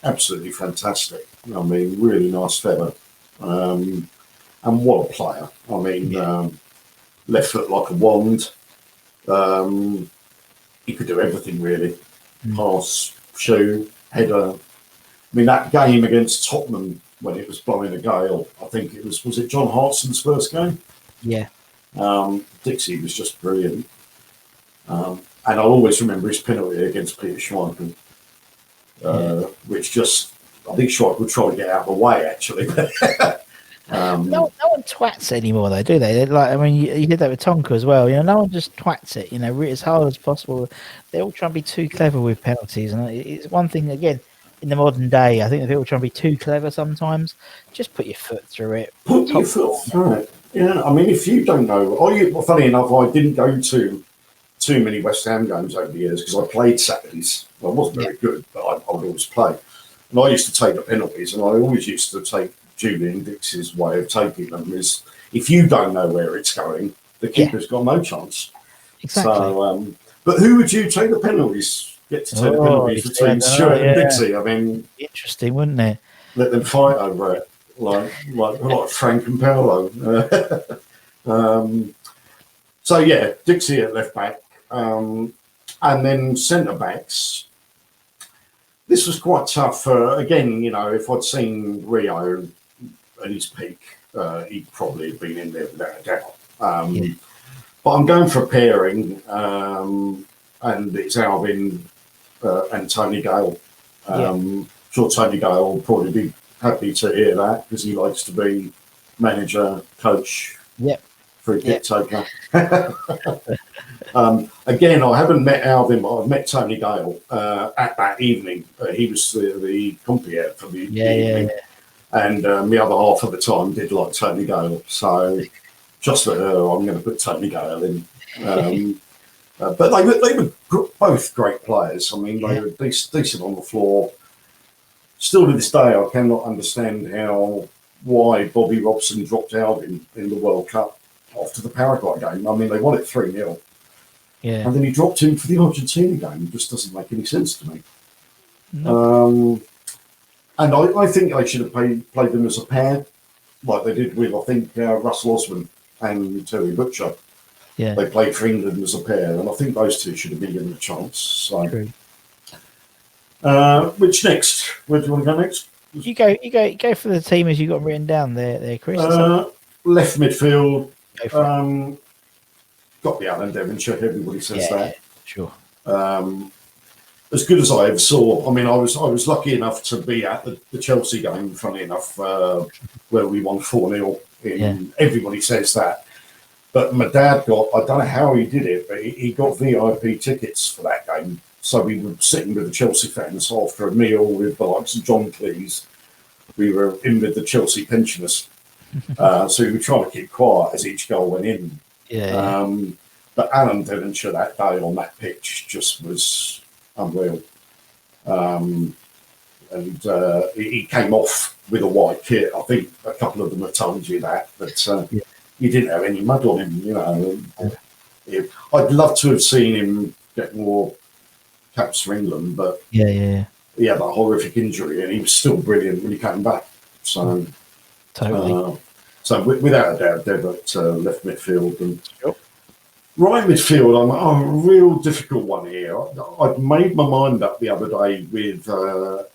S2: absolutely fantastic. I mean, really nice fella, and what a player. I mean, left foot like a wand. He could do everything really. Pass, shoot, header. I mean, that game against Tottenham when it was blowing a gale, I think it was it John Hartson's first game?
S1: Yeah.
S2: Dixie was just brilliant. And I'll always remember his penalty against Peter Schmeichel, which just, I think Schmeichel tried to get out of the way, actually.
S1: No one twats it anymore, though, do they? Like, I mean, you did that with Tonka as well. You know, no one just twats it. You know, as hard as possible. They all try and be too clever with penalties, and it's one thing again in the modern day. I think people try and be too clever sometimes. Just put your foot through it.
S2: Put your foot through it. Yeah, I mean, if you don't know, well, funny enough, I didn't go to too many West Ham games over the years because I played Saturdays. Well, I wasn't very good, but I would always play. And I used to take the penalties, and I always used to take Julian Dix's way of taking them is if you don't know where it's going, the keeper's got no chance.
S1: Exactly.
S2: So, but who would you take the penalties? Get to take the penalties between Stuart and Dixie. I mean,
S1: interesting, wouldn't it?
S2: Let them fight over it, like Frank and Paolo. So yeah, Dixie at left back, and then centre backs. This was quite tough. Again, you know, if I'd seen Rio at his peak, he'd probably have been in there without a doubt. But I'm going for a pairing, and it's Alvin and Tony Gale. Sure, Tony Gale will probably be happy to hear that because he likes to be manager, coach, for a dictator. Again, I haven't met Alvin, but I've met Tony Gale at that evening. He was the compier for the evening. And the other half of the time did like Tony Gale. So just for her, I'm going to put Tony Gale in. But they were both great players. I mean, they were decent on the floor. Still to this day, I cannot understand why Bobby Robson dropped out in the World Cup after the Paraguay game. I mean, they won it 3-0.
S1: Yeah.
S2: And then he dropped him for the Argentina game. It just doesn't make any sense to me.
S1: No.
S2: And I think they should have played them as a pair, like they did with, I think, Russell Osman and Terry Butcher.
S1: Yeah.
S2: They played for England as a pair, and I think those two should have been given a chance. So,
S1: True.
S2: Which next? Where do you want to go next?
S1: You go for the team as you got written down there, Chris.
S2: Left midfield. Got the Alan Devonshire. Everybody says that.
S1: Sure.
S2: As good as I ever saw. I mean, I was lucky enough to be at the Chelsea game. Funny enough, where we won 4-0. Everybody says that. But my dad got, I don't know how he did it, but he got VIP tickets for that game. So we were sitting with the Chelsea fans after a meal with the likes of John Cleese. We were in with the Chelsea pensioners. So we were trying to keep quiet as each goal went in. But Alan Devonshire that day on that pitch just was unreal. he came off with a white kit. I think a couple of them have told you that, but he didn't have any mud on him, you know. I'd love to have seen him get more caps for England, but he had that horrific injury, and he was still brilliant when he came back. So,
S1: totally.
S2: So without a doubt, Devitt left midfield and right midfield. I'm a real difficult one here. I'd made my mind up the other day with the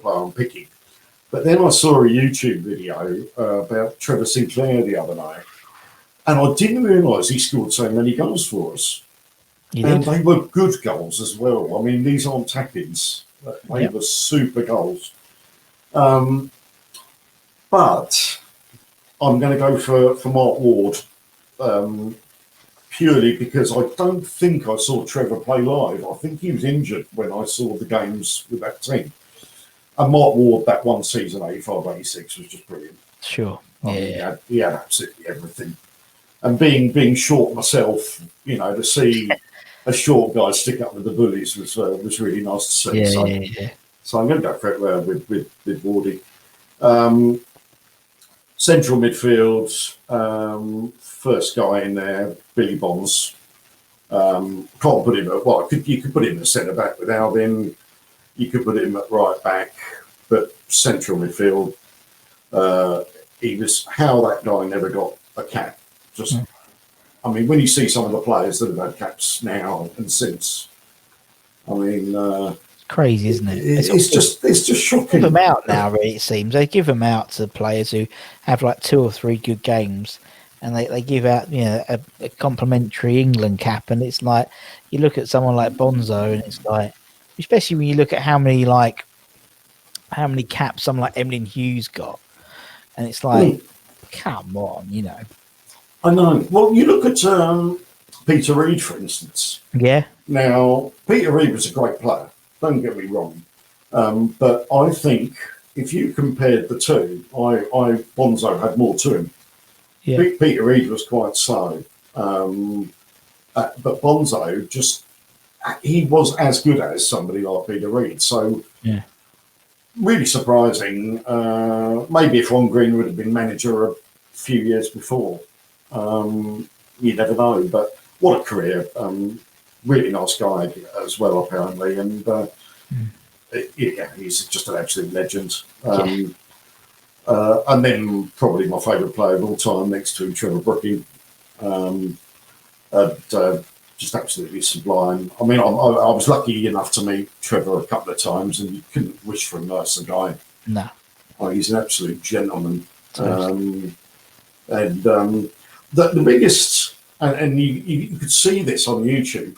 S2: player I'm picking, but then I saw a YouTube video about Trevor Sinclair the other night, and I didn't realise he scored so many goals for us. And they were good goals as well. I mean, these aren't tap-ins. They were super goals. But I'm going to go for Mark Ward, purely because I don't think I saw Trevor play live. I think he was injured when I saw the games with that team. And Mark Ward, that one season, 85-86, was just brilliant.
S1: Sure.
S2: He had absolutely everything. And being short myself, you know, to see a short guy stick up with the bullies was really nice to see. So I'm going to go for it with Wardy. Central midfield, first guy in there, Billy Bonds. Can't put him at you could put him at centre back with Alvin. You could put him at right back, but central midfield. He was how that guy never got a cap. I mean, when you see some of the players that have had caps now and since, I mean,
S1: it's crazy, isn't it?
S2: It's just shocking.
S1: Give them out now, really. It seems they give them out to players who have like 2 or 3 good games, and they give out, you know, a complimentary England cap, and it's like you look at someone like Bonzo, and it's like, especially when you look at how many caps someone like Emlyn Hughes got, and it's like, come on, you know.
S2: I know. Well, you look at Peter Reid, for instance.
S1: Yeah.
S2: Now, Peter Reid was a great player. Don't get me wrong. But I think if you compared the two, Bonzo had more to him. Yeah. Peter Reid was quite slow. But Bonzo he was as good as somebody like Peter Reid. So, really surprising. Maybe if Ron Green would have been manager a few years before. You never know, but what a career. Really nice guy as well, apparently, and he's just an absolute legend. And then probably my favourite player of all time next to Trevor Brooking. Just absolutely sublime. I mean, I was lucky enough to meet Trevor a couple of times, and you couldn't wish for a nicer guy.
S1: No.
S2: He's an absolute gentleman. The biggest, and you could see this on YouTube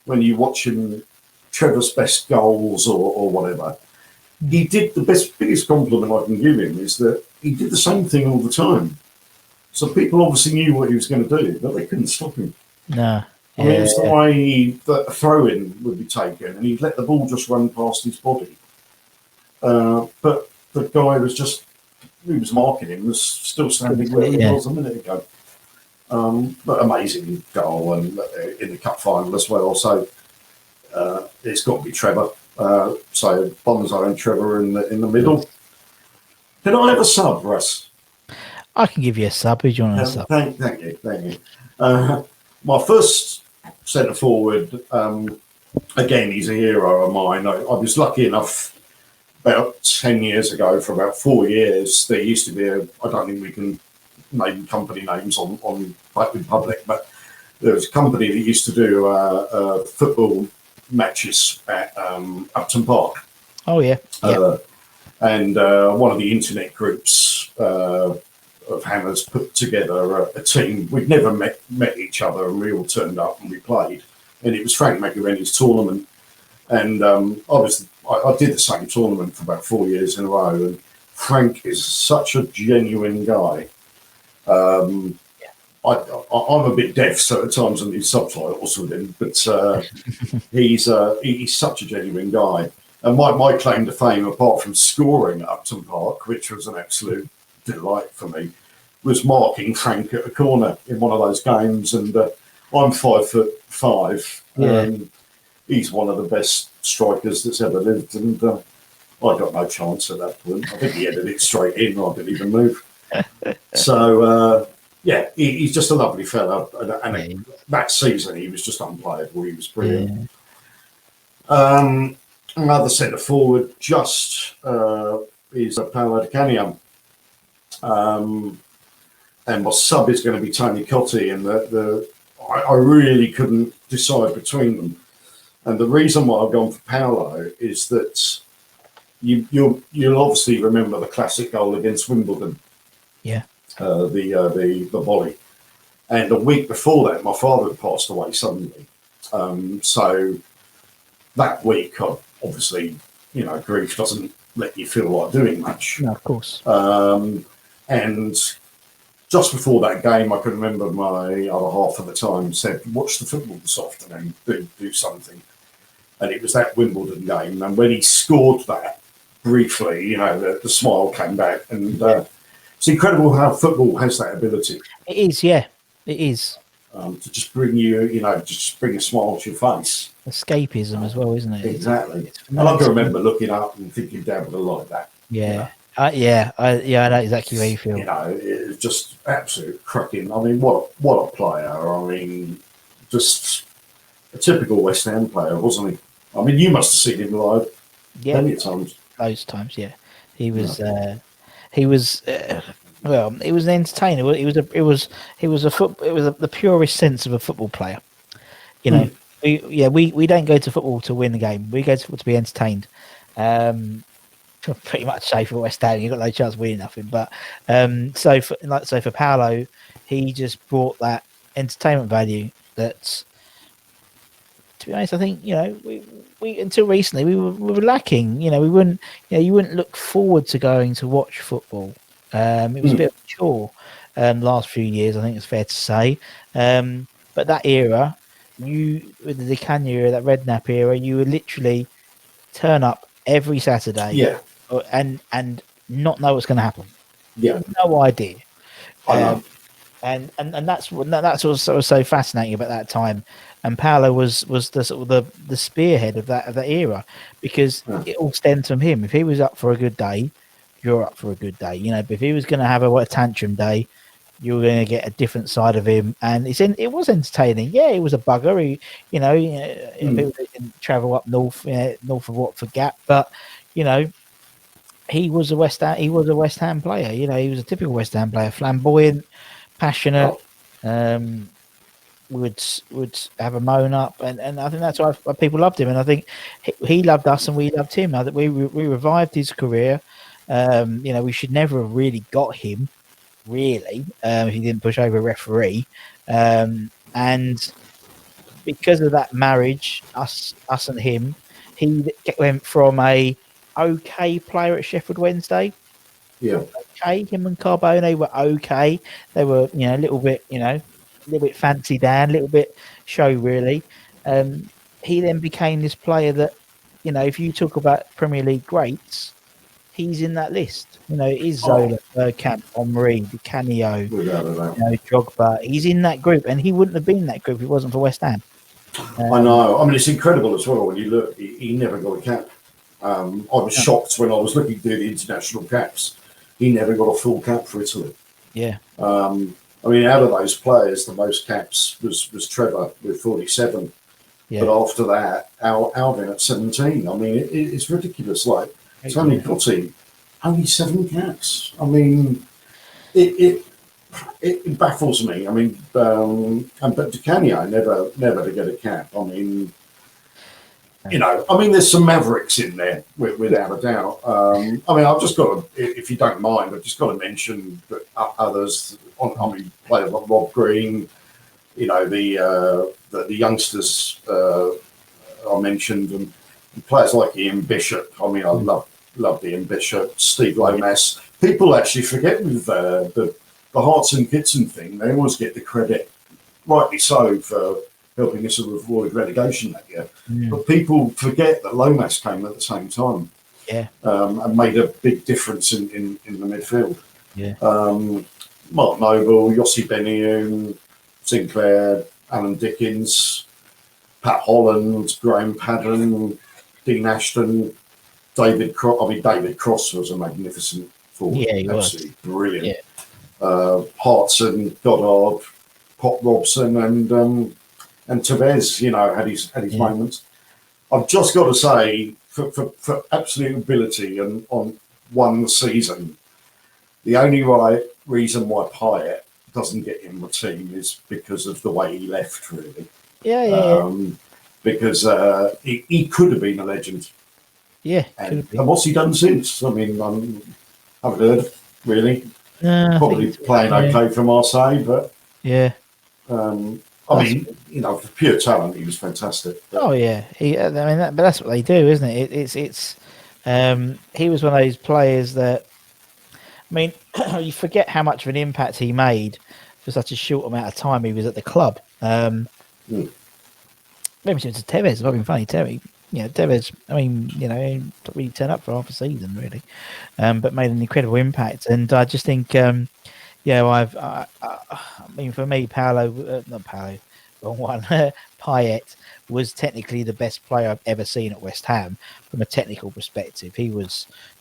S2: when you watch him, Trevor's best goals or whatever. He did biggest compliment I can give him is that he did the same thing all the time. So people obviously knew what he was going to do, but they couldn't stop him.
S1: No.
S2: I mean, it was the way that a throw-in would be taken, and he'd let the ball just run past his body. But the guy who was marking him was still standing where he was a minute ago. But amazing goal and in the cup final as well. So it's got to be Trevor. So Bonzo and Trevor in the middle. Can I have a sub, Russ?
S1: I can give you a sub if you want a sub.
S2: Thank you. My first centre forward, again, he's a hero of mine. I was lucky enough about 10 years ago, for about 4 years, there used to be I don't think we can name company names on in public, but there was a company that used to do football matches at Upton Park.
S1: Oh, yeah.
S2: And one of the internet groups of Hammers put together a team. We'd never met each other, and we all turned up and we played. And it was Frank McAvenny's tournament. And I did the same tournament for about 4 years in a row. And Frank is such a genuine guy. I'm a bit deaf, so at times I need subtitles with him, but he's such a genuine guy. And my claim to fame, apart from scoring at Upton Park, which was an absolute delight for me, was marking Frank at a corner in one of those games. And I'm 5'5". He's one of the best strikers that's ever lived, and I got no chance at that point. I think he headed it straight in. I didn't even move. So, he's just a lovely fella. And that season, he was just unplayable. He was brilliant. Yeah. Another centre forward just is Paolo Di Canio. And my sub is going to be Tony Cottee. And I really couldn't decide between them. And the reason why I've gone for Paolo is that you'll obviously remember the classic goal against Wimbledon.
S1: Yeah.
S2: The volley. And a week before that, my father had passed away suddenly. So that week, obviously, grief doesn't let you feel like doing much.
S1: No, of course.
S2: And just before that game, I can remember my other half at the time said, watch the football this afternoon, do something. And it was that Wimbledon game. And when he scored that, briefly, the smile came back. And it's incredible how football has that ability.
S1: It is, yeah. It is.
S2: To just bring you, just bring a smile to your face.
S1: Escapism as well, isn't it?
S2: Exactly. And I can remember looking up and thinking, Dad would have liked that.
S1: Yeah. I know exactly how you feel.
S2: It's just absolute cracking. I mean, what a player. I mean, just a typical West Ham player, wasn't he? I mean, you must have seen him live plenty of times.
S1: Those times, yeah. He was well, he was an entertainer. It was the purest sense of a football player. We don't go to football to win the game. We go to football to be entertained. Pretty much say for West Ham, you've got no chance of winning nothing. But so for Paolo, he just brought that entertainment value. That's, to be honest, I think we until recently we were lacking. We wouldn't you wouldn't look forward to going to watch football. It was a bit of a chore last few years, I think it's fair to say. But that era, with the Di Canio era, that Redknapp era, you would literally turn up every Saturday, and not know what's going to happen.
S2: Yeah,
S1: no idea. And that's what was so fascinating about that time. And Paolo was the sort of the spearhead of that era, because it all stemmed from him. If he was up for a good day, you're up for a good day. But if he was going to have a tantrum day, you were going to get a different side of him. And it was entertaining. Yeah, it was a bugger. People didn't travel up north of Watford Gap, but he was a West Ham player. He was a typical West Ham player, flamboyant, passionate. Would have a moan up, and I think that's why people loved him. And I think he loved us, and we loved him. I think we revived his career. We should never have really got him, if he didn't push over a referee. And because of that marriage, us and him, he went from a okay player at Sheffield Wednesday.
S2: Yeah.
S1: Okay, him and Carbone were okay. They were, a little bit fancy down, a little bit show really. He then became this player that, if you talk about Premier League greats, he's in that list. It is Zola, Bergkamp, Henry, Di Canio, Drogba. He's in that group, and he wouldn't have been in that group if it wasn't for West Ham.
S2: I know. I mean, it's incredible as well when you look. He never got a cap. I was shocked when I was looking through the international caps. He never got a full cap for Italy.
S1: Yeah.
S2: I mean, out of those players, the most caps was Trevor with 47. Yeah. But after that, Alvin at 17. I mean, it's ridiculous. Like, Tony Cottee, only 7 caps. I mean, it baffles me. I mean, but Di Canio never to get a cap. I mean, there's some mavericks in there without a doubt. I mean, I've just got to, if you don't mind, I've just got to mention that others. Players like Rob Green, the youngsters I mentioned, and players like Ian Bishop. I mean, I love Ian Bishop, Steve Lomas. People actually forget with the Hearts and Kitson thing. They always get the credit, rightly so, for helping us avoid relegation that year. But people forget that Lomas came at the same time, and made a big difference in the midfield. Mark Noble, Yossi Benayoun, Sinclair, Alan Dickens, Pat Holland, Graham Padden, Dean Ashton. David Cross was a magnificent forward.
S1: Yeah, he
S2: Absolutely
S1: was
S2: brilliant.
S1: Yeah.
S2: Hartson, Goddard, Pop Robson, and Tevez, had his moments. I've just got to say, for absolute ability and on one season, the only reason why Pyatt doesn't get in the team is because of the way he left, really.
S1: Yeah.
S2: Because he could have been a legend.
S1: Yeah,
S2: and what's he done since? I mean, I haven't heard, really. Probably playing okay for Marseille, but
S1: yeah.
S2: I mean, for pure talent, he was fantastic. But,
S1: oh yeah, but that's what they do, isn't it? It's he was one of those players that, I mean, you forget how much of an impact he made for such a short amount of time he was at the club. Maybe it was Tevez. It's fucking funny, Tevez. I mean, he didn't really turn up for half a season, really, but made an incredible impact. And I just think, I mean, for me, not Paolo, wrong one. Payet was technically the best player I've ever seen at West Ham from a technical perspective. He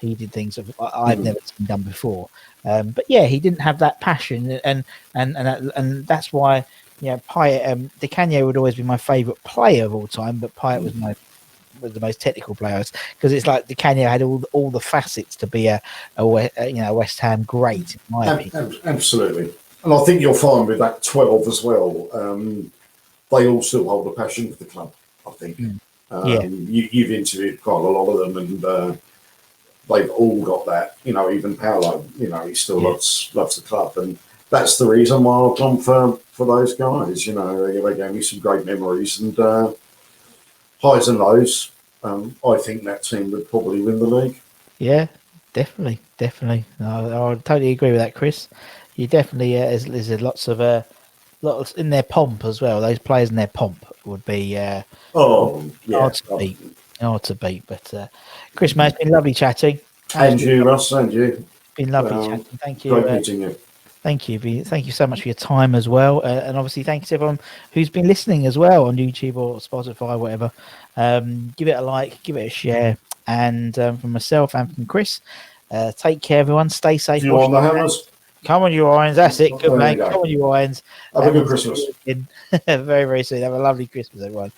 S1: did things I've never seen done before. But yeah, he didn't have that passion, and that's why. Payet, Di Canio would always be my favourite player of all time, but Payet was the most technical player, because it's like Di Canio had all the facets to be a West Ham great, in my opinion.
S2: Absolutely, and I think you'll find with that 12 as well. They all still hold a passion for the club. I think. You've interviewed quite a lot of them, and they've all got that. Even Paolo, he still loves the club, and that's the reason why I've gone for those guys. They gave me some great memories, and highs and lows. I think that team would probably win the league.
S1: Yeah, definitely. I totally agree with that, Chris. You definitely there's lots of in their pomp as well. Those players in their pomp would be hard to beat. But Chris, mate, it's been lovely chatting.
S2: And you, Russ, and you.
S1: Been lovely chatting. Thank you.
S2: Great meeting you.
S1: Thank you. Thank you so much for your time as well. And obviously, thanks to everyone who's been listening as well on YouTube or Spotify, whatever. Give it a like, give it a share. And from myself and from Chris, take care, everyone. Stay safe.
S2: You on the hammers?
S1: Come on, you irons. That's it. Good, mate. Come on, you irons.
S2: Have a good Christmas.
S1: Very, very soon. Have a lovely Christmas, everyone.